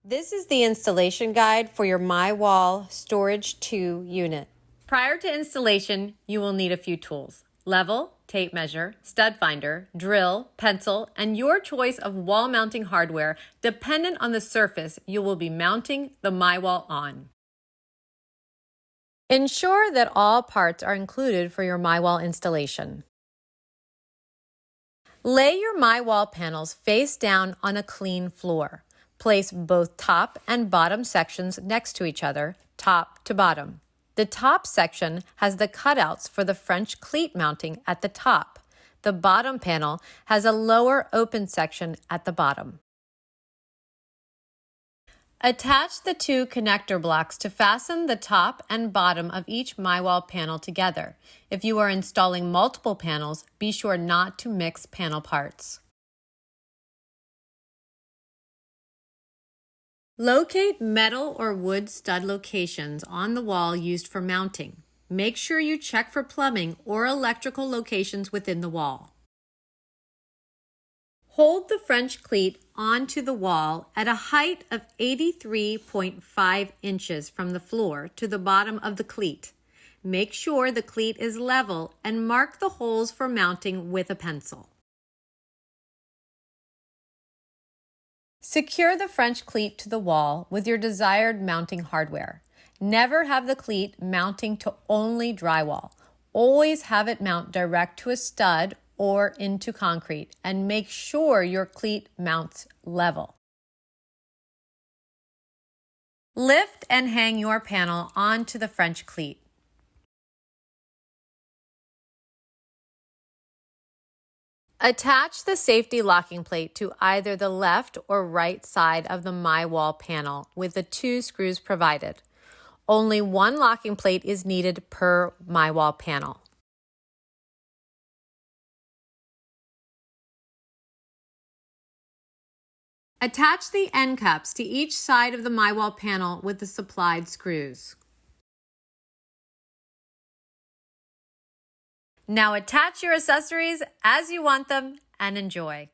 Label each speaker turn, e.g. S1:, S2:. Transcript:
S1: This is the installation guide for your myWall Storage2 unit. Prior to installation, you will need a few tools: level, tape measure, stud finder, drill, pencil, and your choice of wall mounting hardware dependent on the surface you will be mounting the myWall on. Ensure that all parts are included for your myWall installation. Lay your myWall panels face down on a clean floor. Place both top and bottom sections next to each other, top to bottom. The top section has the cutouts for the French cleat mounting at the top. The bottom panel has a lower open section at the bottom. Attach the two connector blocks to fasten the top and bottom of each myWall panel together. If you are installing multiple panels, be sure not to mix panel parts. Locate metal or wood stud locations on the wall used for mounting. Make sure you check for plumbing or electrical locations within the wall. Hold the French cleat onto the wall at a height of 83.5 inches from the floor to the bottom of the cleat. Make sure the cleat is level and mark the holes for mounting with a pencil. Secure the French cleat to the wall with your desired mounting hardware. Never have the cleat mounting to only drywall. Always have it mount direct to a stud or into concrete, and make sure your cleat mounts level. Lift and hang your panel onto the French cleat. Attach the safety locking plate to either the left or right side of the myWall panel with the 2 screws provided. Only one locking plate is needed per myWall panel. Attach the end caps to each side of the myWall panel with the supplied screws. Now attach your accessories as you want them and enjoy.